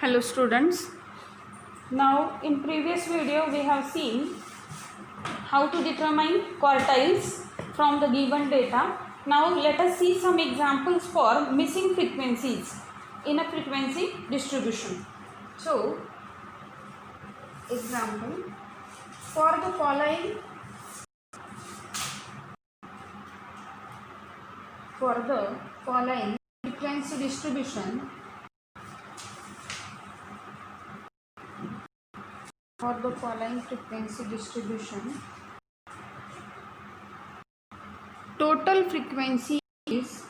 Hello students. Now in previous video we have seen how to determine quartiles from the given data. Now let us see some examples for missing frequencies in a frequency distribution. So example, for the following frequency distribution, total frequency is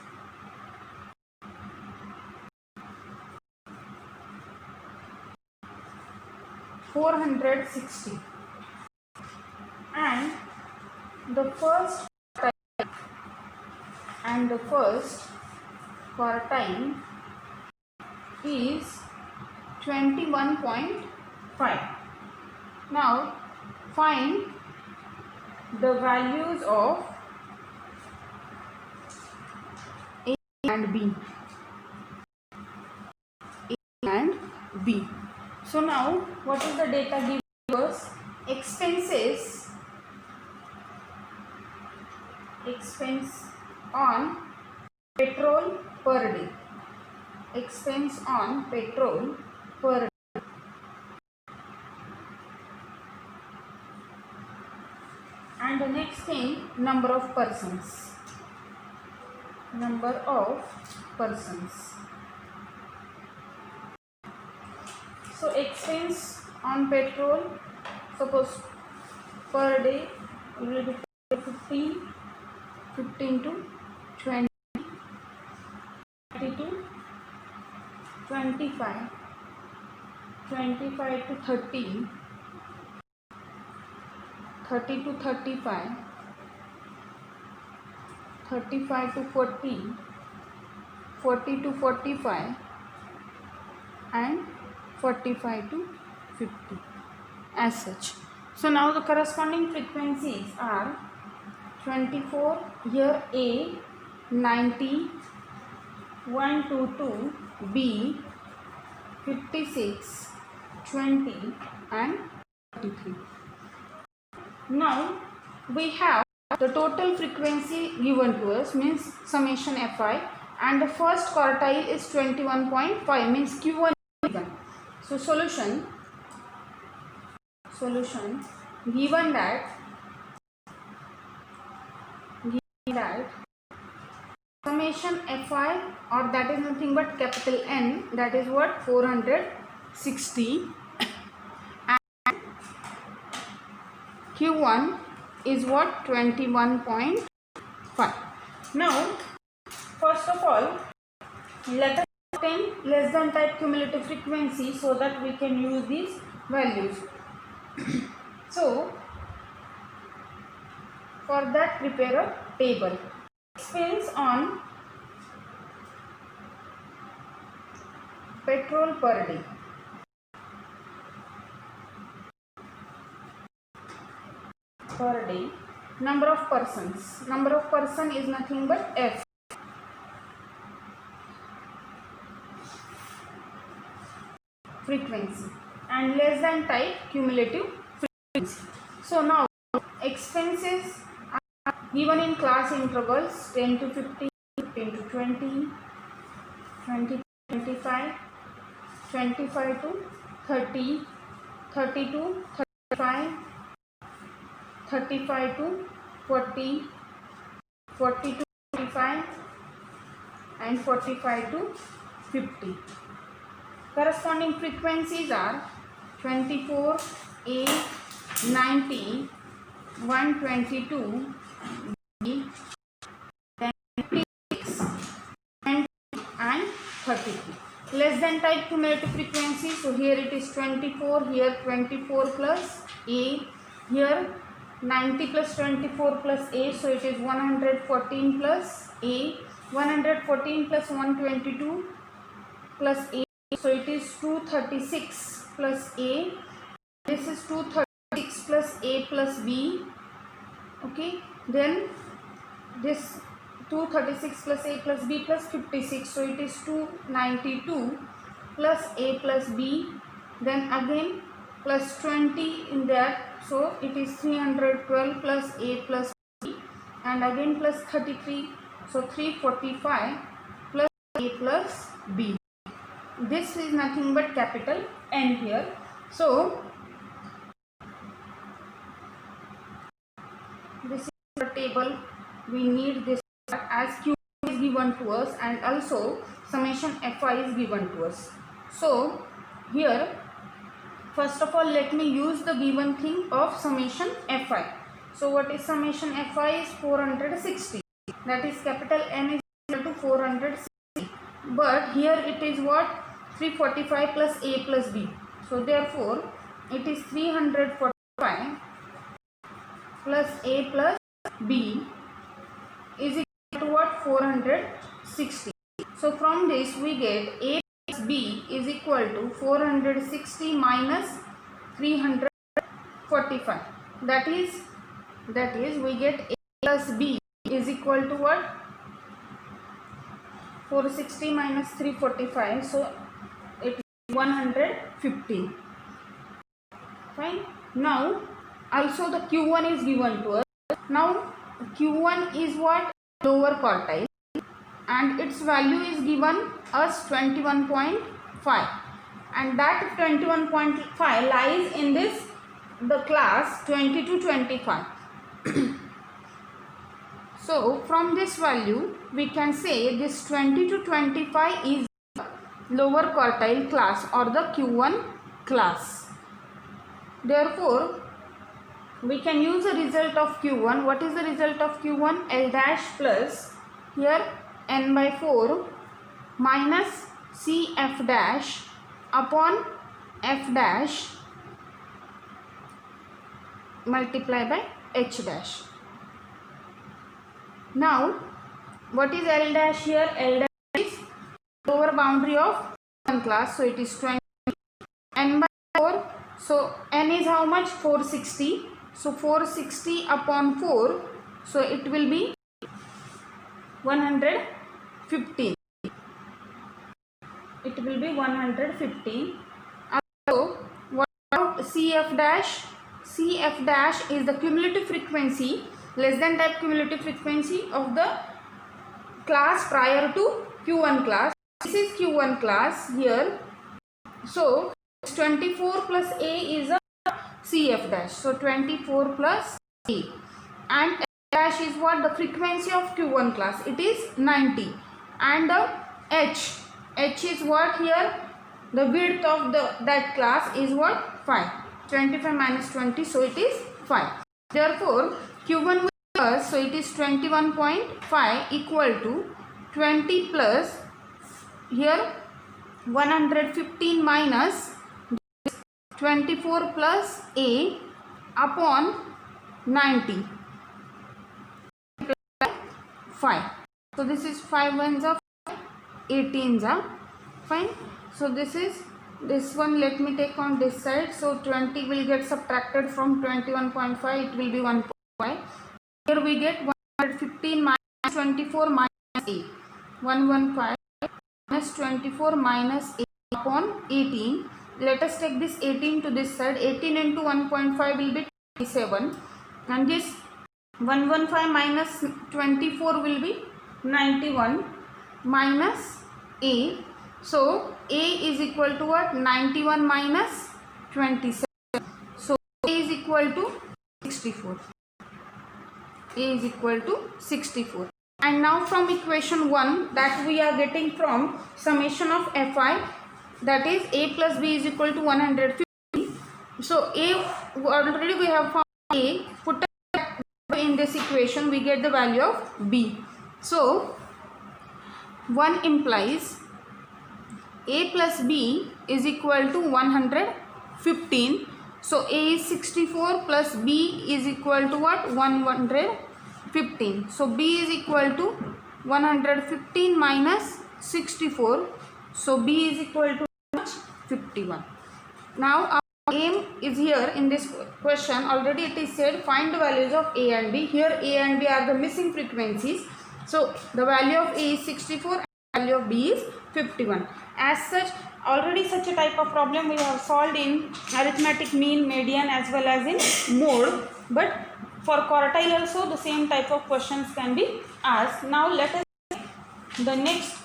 460 and the first quartile is 21.5. Now find the values of A and B. So now what is the data given to us? Expense on petrol per day. Expense on petrol per day. And the next thing, number of persons. So expense on petrol, suppose per day will be 15 to 20, 30 to 25, 25 to 30, 30 to 35, 35 to 40, 40 to 45 and 45 to 50 as such. So now the corresponding frequencies are 24, here A, 90, 122, B, 56, 20 and 33. Now we have the total frequency given to us, means summation Fi, and the first quartile is 21.5, means Q1 given. So solution given that summation Fi, or that is nothing but capital N, that is what, 460, and Q1 is what, 21.5. Now first of all let us obtain less than type cumulative frequency so that we can use these values. So for that prepare a table. Expense on petrol per day. Number of persons. Number of person is nothing but F. Frequency, and less than type cumulative frequency. So now expenses are given in class intervals 10 to 15, 15 to 20, 20 to 25, 25 to 30, 30 to 35, 35 to 40, 40 to 45 and 45 to 50. Corresponding frequencies are 24, A, 90, 122, B, 56 and 33. Less than type cumulative frequency, so here it is 24, here 24 plus A, here 90 plus 24 plus A, so it is 114 plus A, 114 plus 122 plus A, so it is 236 plus A, this is 236 plus A plus B, okay, then this 236 plus A plus B plus 56, so it is 292 plus A plus B, then again plus 20 in that, so it is 312 plus A plus B, and again plus 33, so 345 plus A plus B. This is nothing but capital N here. So this is the table. We need this as Q is given to us, and also summation Fi is given to us. So here first of all let me use the given thing of summation Fi. So what is summation Fi is 460, that is capital N is equal to 460, but here it is what, 345 plus A plus B. So therefore it is 345 plus A plus B is equal to what, 460. So from this we get A plus B is equal to 460 minus 345. That is we get A plus B is equal to what, 460 minus 345. So it is 115. Fine. Now also the Q1 is given to us. Now Q1 is what, lower quartile, and its value is given us 21.5, and that 21.5 lies in this the class 20 to 25. So from this value we can say this 20 to 25 is lower quartile class or the Q1 class. Therefore we can use the result of Q1. What is the result of Q1? L dash plus here n by 4 minus CF dash upon F dash multiply by H dash. Now what is L dash here? L dash is lower boundary of one class, so it is 20, n by 4, so n is how much? 460. So 460 upon 4, so it will be 115. It will be 115. So what about CF dash? CF dash is the cumulative frequency, less than type cumulative frequency of the class prior to Q1 class. This is Q1 class here. So 24 plus A is a CF dash, so 24 plus A, and F dash is what, the frequency of Q1 class, it is 90, and the H is what here, the width of that class is what, 5, 25 minus 20, so it is 5. Therefore Q1 with us, so it is 21.5 equal to 20 plus here 115 minus 24 plus A upon 90 5. So this is 5 ones are 18s are fine. So this one let me take on this side. So 20 will get subtracted from 21.5, it will be 1.5. Here we get 115 minus 24 minus A, 115 minus 24 minus A upon 18. Let us take this 18 to this side. 18 into 1.5 will be 27, and this 115 minus 24 will be 91 minus A. So A is equal to what? 91 minus 27. So A is equal to 64. A is equal to 64. And now from equation 1 that we are getting from summation of Fi, that is A plus B is equal to 150. So A, already we have found A, put in this equation we get the value of B. So 1 implies A plus B is equal to 115. So A is 64 plus B is equal to what? 115. So B is equal to 115 minus 64. So B is equal to 51. Now our aim is here in this question. Already it is said find the values of A and B. Here A and B are the missing frequencies. So the value of A is 64 and the value of B is 51. As such, already such a type of problem we have solved in arithmetic mean, median as well as in mode, but for quartile also the same type of questions can be asked. Now let us see the next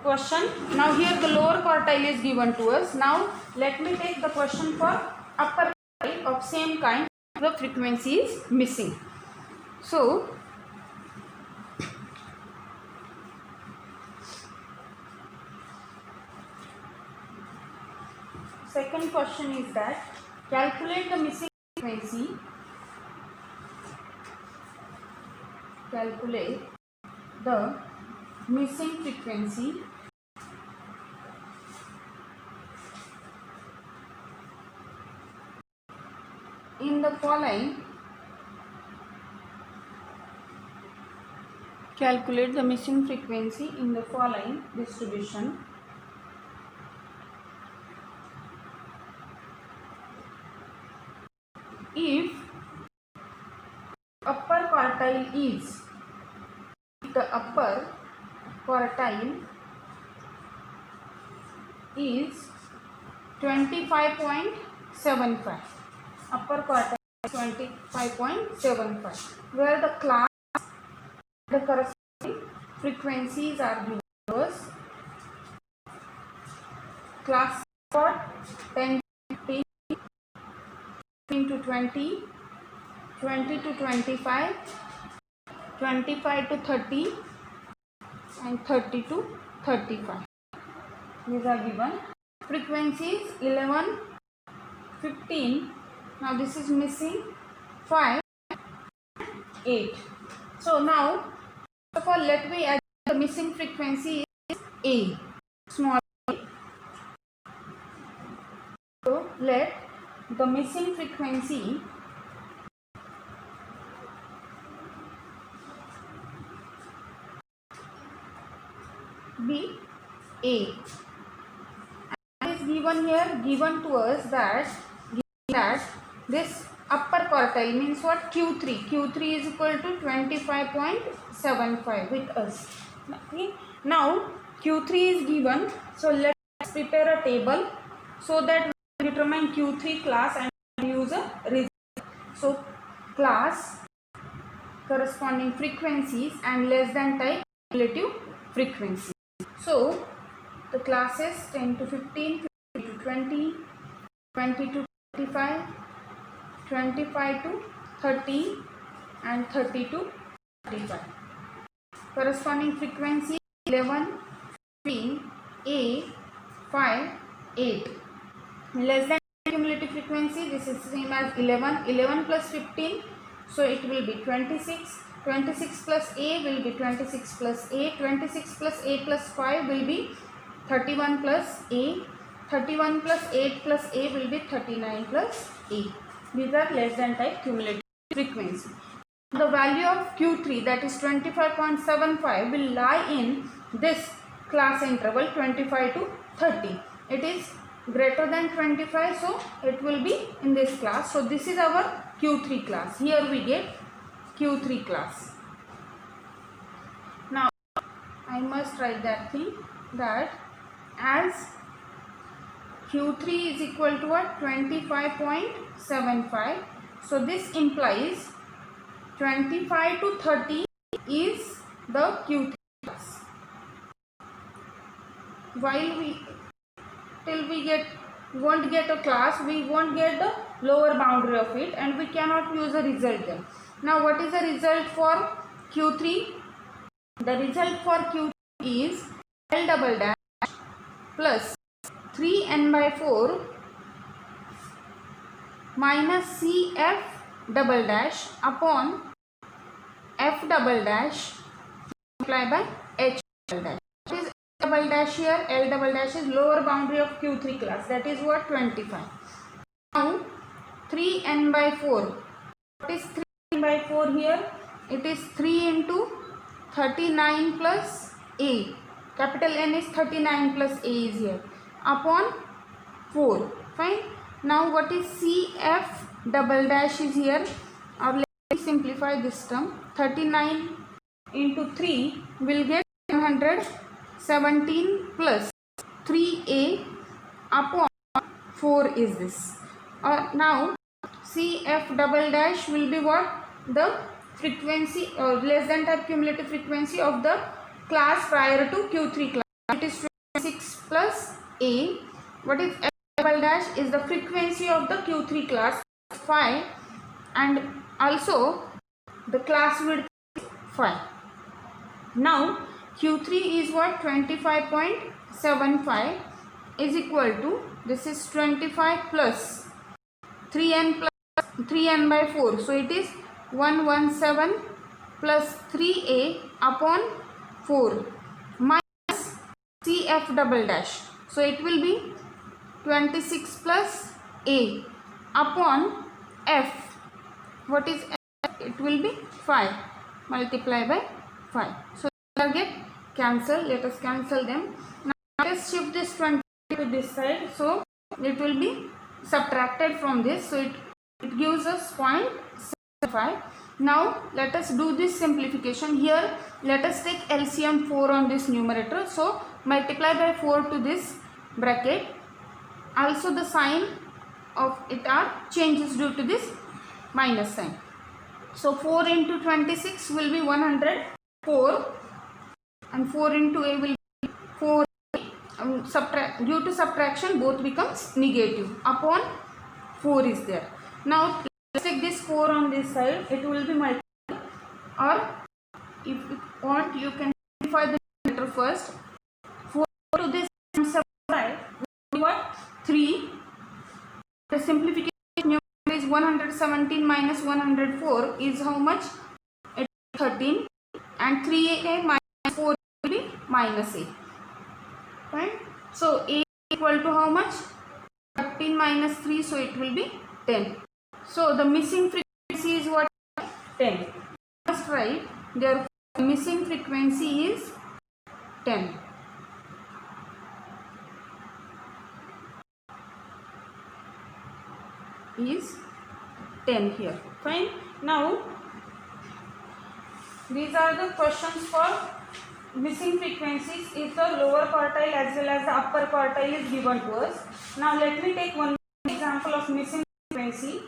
question. Now here the lower quartile is given to us. Now let me take the question for upper quartile of same kind. The frequency is missing. So second question is that calculate the missing frequency. Calculate the missing frequency in the following. Calculate the missing frequency in the following distribution. If upper quartile is, the upper quartile is 25.75, upper quartile is 25.75, where the class, the corresponding frequencies are given to us. Class for 10 to 15, 15 to 20, 20 to 25, 25 to 30 and 30 to 35. These are given. Frequencies 11, 15. Now this is missing 5, 8. So now first of all let me add the missing frequency is A, small a. So let the missing frequency be A. And is given here, given to us that this upper quartile means what? Q3. Q3 is equal to 25.75 with us. Okay. Now Q3 is given. So let us prepare a table so that we determine Q3 class and use a result. So class, corresponding frequencies and less than type relative frequency. So the classes 10 to 15, 15 to 20, 20 to 25, 25 to 30 and 30 to 35. Corresponding frequency 11, 15, A, 5, 8. Less than cumulative frequency, this is same as 11, 11 plus 15, so it will be 26. 26 plus A will be 26 plus A, 26 plus A plus 5 will be 31 plus A, 31 plus 8 plus A will be 39 plus A. These are less than type cumulative frequency. The value of Q3, that is 25.75, will lie in this class interval 25 to 30. It is greater than 25, so it will be in this class. So this is our Q3 class. Here we get Q3 class. Now I must write that thing, that as Q3 is equal to what? 25.75. So this implies 25 to 30 is the Q3 class. While till we won't get a class, we won't get the lower boundary of it, and we cannot use a result there. Now what is the result for Q3? The result for Q3 is L double dash plus 3n by 4 minus CF double dash upon F double dash multiplied by H double dash. What is double dash here? L double dash is lower boundary of Q3 class, that is what? 25. Now 3n by 4. What is 3n by 4 here? It is 3 into 39 plus A. Capital N is 39 plus A is here upon 4. Fine. Now what is CF double dash is here? Or let me simplify this term. 39 into 3 will get 117 plus 3A upon 4 is this. Now CF double dash will be what? The frequency or less than type cumulative frequency of the class prior to Q3 class. It is 26 plus A. What is F double dash? Is the frequency of the Q3 class 5, and also the class width 5. Now Q3 is what? 25.75 is equal to, this is 25 plus 3n by 4. So it is 117 plus 3a upon 4 minus CF double dash. So it will be 26 plus a upon f. What is f? It will be 5 multiplied by 5. So get cancel. Let us cancel them. Now let us shift this 20 to this side. So it will be subtracted from this. So it gives us 0.75. Now let us do this simplification. Here let us take LCM 4 on this numerator. So multiply by 4 to this bracket. Also the sign of it are changes due to this minus sign. So 4 into 26 will be 104 and 4 into a will be 4. Due to subtraction both becomes negative, upon 4 is there. Now let's take this 4 on this side, it will be multiplied, or if you want you can simplify the numerator first. 4 to this 75 will be what? 3. The simplification numerator is 117 minus 104 is how much? It is 13, and 3a minus 4 will be minus a. Fine. So a equal to how much? 13 minus 3, so it will be 10. So the missing frequency is what? 10. First write, therefore missing frequency is 10. Is 10 here. Fine. Now these are the questions for missing frequencies if the lower quartile as well as the upper quartile is given to us. Now let me take one example of missing frequency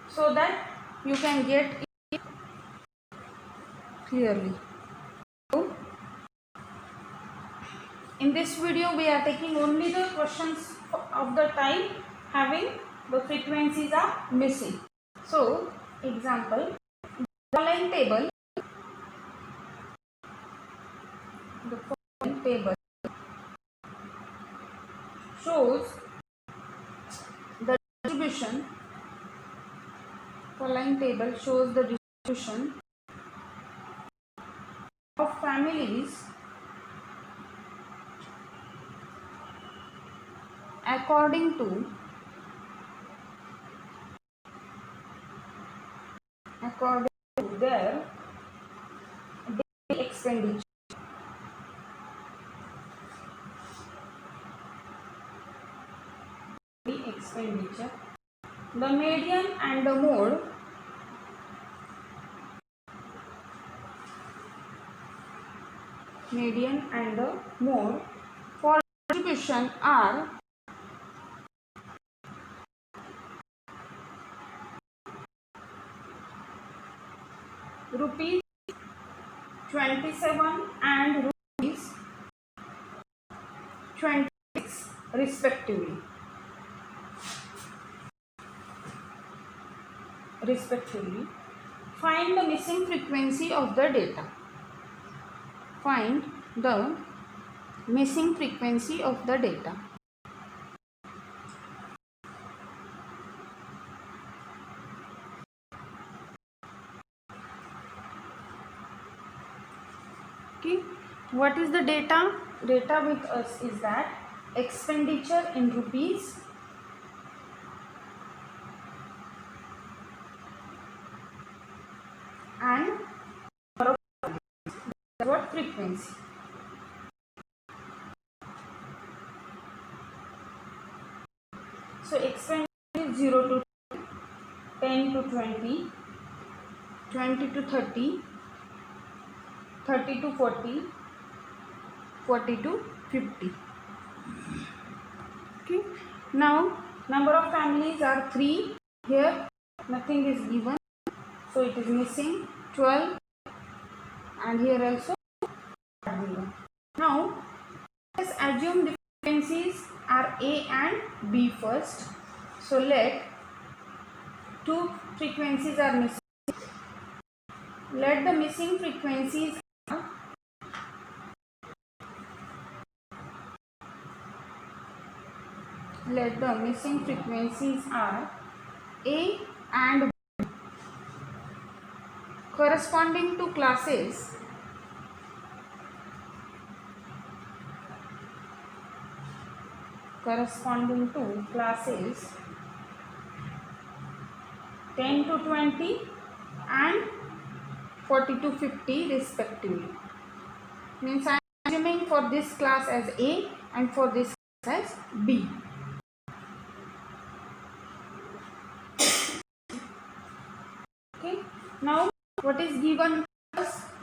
so that you can get it clearly. So, in this video we are taking only the questions of the type having the frequencies are missing. So example, the following table shows the distribution. Following table shows the distribution of families according to their daily expenditure. The median and the mode for distribution are rupees 27 and rupees 26 respectively. Find the missing frequency of the data. Find the missing frequency of the data. Okay, what is the data? Data with us is that expenditure in rupees and what frequency. So expenditure is 0 to 10 to 20, 20 to 30, 30 to 40, 40 to 50. Okay. Now number of families are 3. Here nothing is given, so it is missing 12, and here also 0. Now let's assume the frequencies are A and B first. So let 2 frequencies are missing. Let the missing frequencies are A and B, corresponding to classes 10 to 20 and 40 to 50 respectively. Means I am assuming for this class as A and for this class as B. Okay. Now what is given?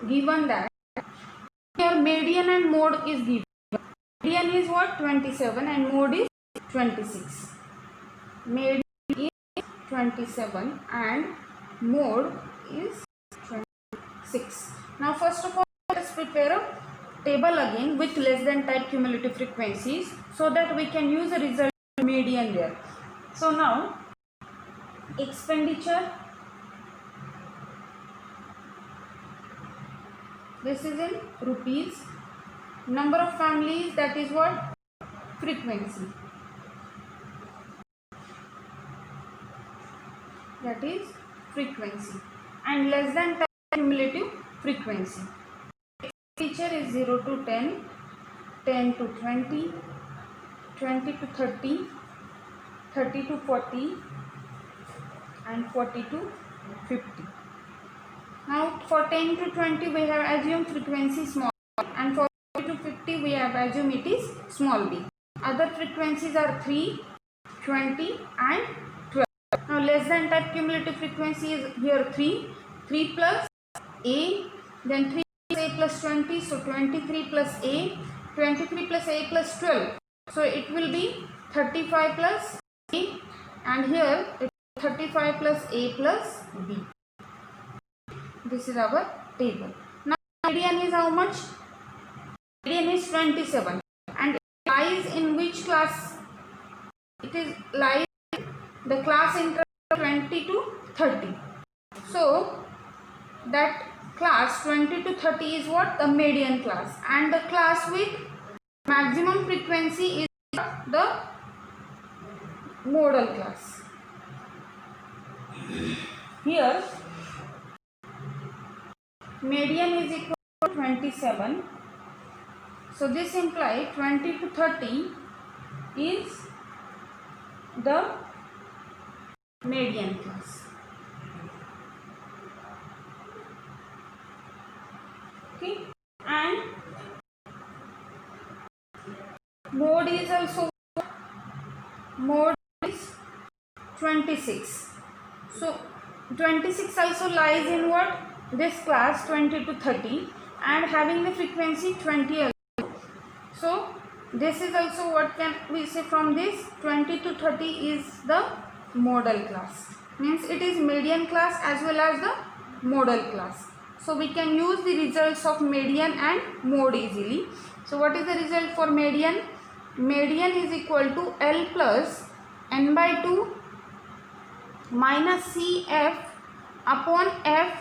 Given that here median and mode is given. Median is what? 27 and mode is 26. Median is 27 and mode is 26. Now first of all, let us prepare a table again with less than type cumulative frequencies so that we can use a result median there. So now expenditure, this is in rupees. Number of families, that is what? Frequency. That is frequency. And less than type cumulative frequency. Expenditure is 0 to 10, 10 to 20, 20 to 30, 30 to 40 and 40 to 50. Now for 10 to 20 we have assumed frequency small, and for 40 to 50 we have assumed it is small b. Other frequencies are 3, 20 and 12. Now less than type cumulative frequency is here 3 plus A, then 3 plus A plus 20, so 23 plus A, 23 plus A plus 12. So it will be 35 plus A, and here it is 35 plus A plus B. This is our table. Now median is how much? Median is 27, and it lies in which class? It is lies in the class interval 20 to 30. So that class 20 to 30 is what? The median class, and the class with maximum frequency is the modal class. Here median is equal to 27. So this implies 20 to 30 is the median class. Okay, and mode is also, mode is 26. So 26 also lies in what? This class 20 to 30 and having the frequency 20 also. So this is also, what can we say from this? 20 to 30 is the modal class. Means it is median class as well as the modal class. So we can use the results of median and mode easily. So what is the result for median? Median is equal to L plus n by 2 minus CF upon F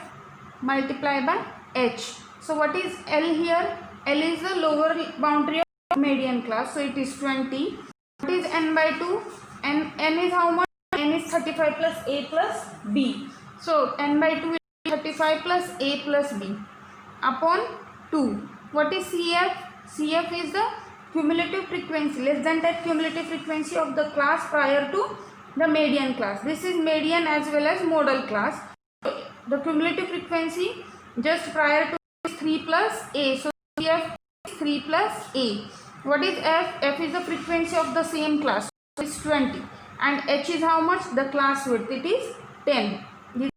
multiplied by H. So what is L here? L is the lower boundary of median class, so it is 20. What is n by 2? N is how much? N is 35 plus A plus B. So n by 2 is 35 plus A plus B upon 2. What is CF? CF is the cumulative frequency, less than type cumulative frequency of the class prior to the median class. This is median as well as modal class. The cumulative frequency just prior to is 3 plus A. So CF is 3 plus A. What is F? F is the frequency of the same class. So it is 20. And H is how much? The class width. It is 10. This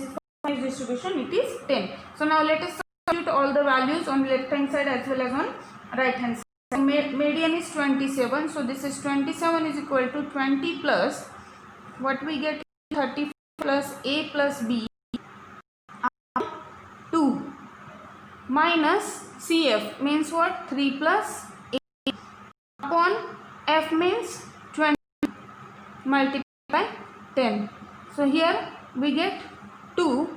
is continuous distribution. It is 10. So now let us substitute all the values on left hand side as well as on right hand side. median is 27, so this is 27 is equal to 20 plus what we get 30 plus a plus b 2 minus cf means what 3 plus a upon f means 20 multiplied by 10. So here we get 2.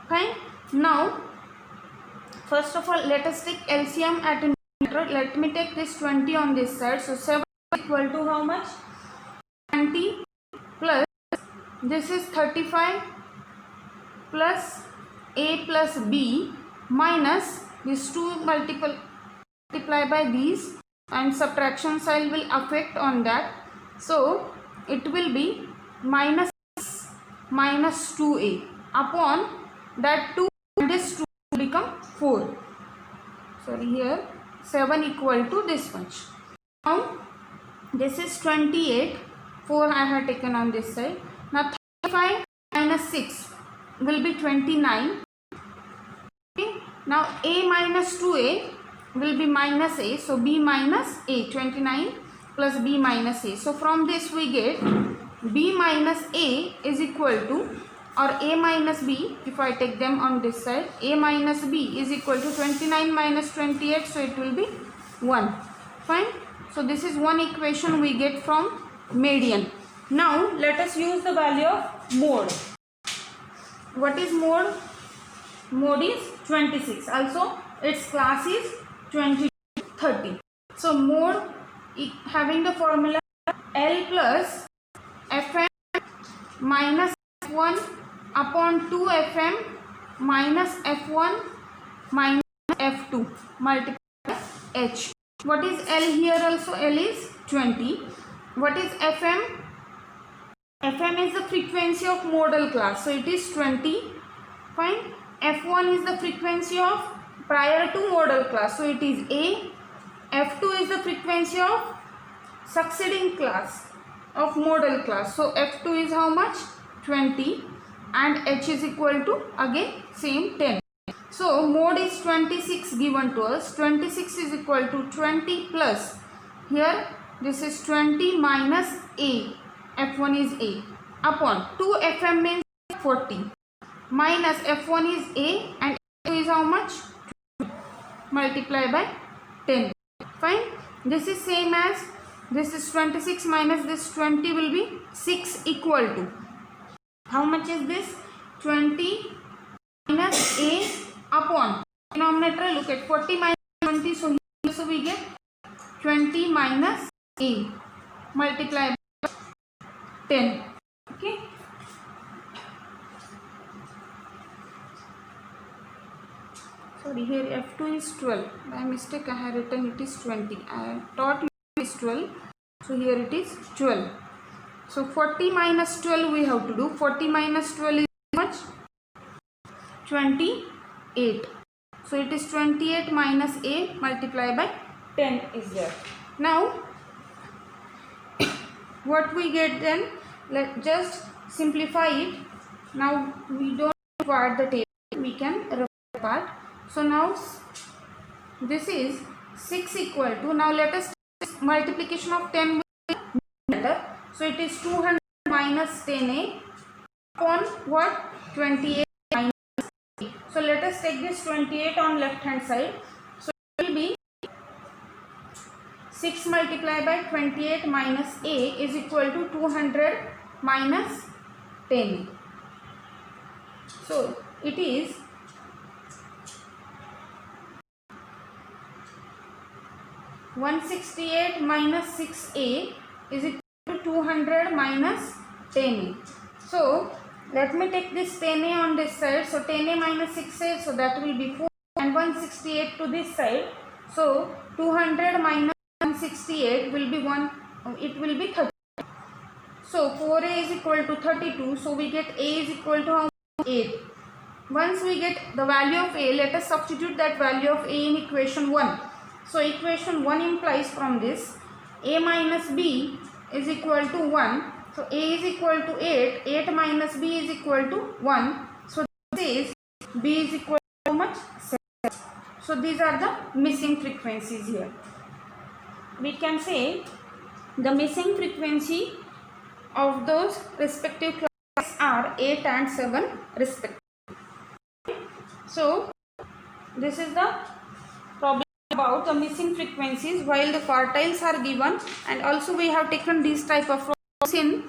Fine. Now first of all let us take LCM at a numerator. Let me take this 20 on this side. So 7 is equal to how much? 20 plus this is 35 plus a plus b minus these 2 multiply by these, and subtraction sign will affect on that. So it will be minus 2a upon that 2 and this 2 will become 4. Sorry, here 7 equal to this much. Now this is 28, 4 I have taken on this side. Now 35 minus 6 will be 29. Okay. Now a minus 2a will be minus a, so b minus a, 29 plus b minus a. So from this we get b minus a is equal to, or a minus b, if I take them on this side, a minus b is equal to 29 minus 28, so it will be 1. Fine. So this is one equation we get from median. Now let us use the value of mode. What is mode? Mode is 26. Also its class is 20 to 30. So mode having the formula L plus Fm minus F1 upon 2 Fm minus F1 minus F2 multiplied by H. What is L here also? L is 20. What is Fm? Fm is the frequency of modal class, so it is 20. Fine. F1 is the frequency of prior to modal class, so it is A. F2 is the frequency of succeeding class of modal class, so F2 is how much? 20, and H is equal to again same 10. So mode is 26 given to us. 26 is equal to 20 plus, here this is 20 minus A, F1 is A, upon 2 Fm means 40 minus F1 is A and F2 is how much? 20, multiply by 10. Fine. This is same as this is 26 minus this 20 will be 6 equal to how much is this? 20 minus A upon denominator, look at 40 minus 20, so here so we get 20 minus A multiply by 10. Okay. Sorry, here F2 is 12. By mistake I have written it is 20. I thought it is 12. So here it is 12. So 40 minus 12 we have to do. 40 minus 12 is how much? 28. So it is 28 minus A multiplied by 10 is there. Now what we get then? Let's just simplify it. Now we don't require the table. We can refer part. So now this is 6 equal to, now let us take multiplication of 10 with numerator. So it is 200 minus 10a upon what? 28 minus a. So let us take this 28 on left hand side. So it will be 6 multiplied by 28 minus a is equal to 200 minus 10. So it is 168 minus 6a is equal to 200 minus 10a. So let me take this 10a on this side. So 10a minus 6a, so that will be 4, and 168 to this side. So 200 minus 168 will be 1. It will be 30. So 4a is equal to 32. So we get a is equal to how much? 8. Once we get the value of a, let us substitute that value of a in equation 1. So equation 1 implies from this a minus b is equal to 1. So a is equal to 8. 8 minus b is equal to 1. So this is b is equal to how much? 7. So these are the missing frequencies here. we can say the missing frequency of those respective classes are 8 and 7 respectively. So this is the problem about the missing frequencies while the quartiles are given, and also we have taken these type of problems in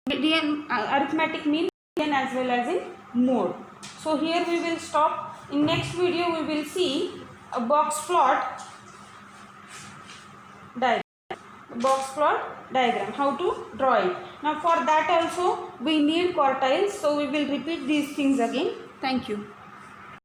median, arithmetic mean, median as well as in mode. So here we will stop. In next video we will see a box plot diagram, how to draw it. Now for that also we need quartiles, so we will repeat these things again. Thank you.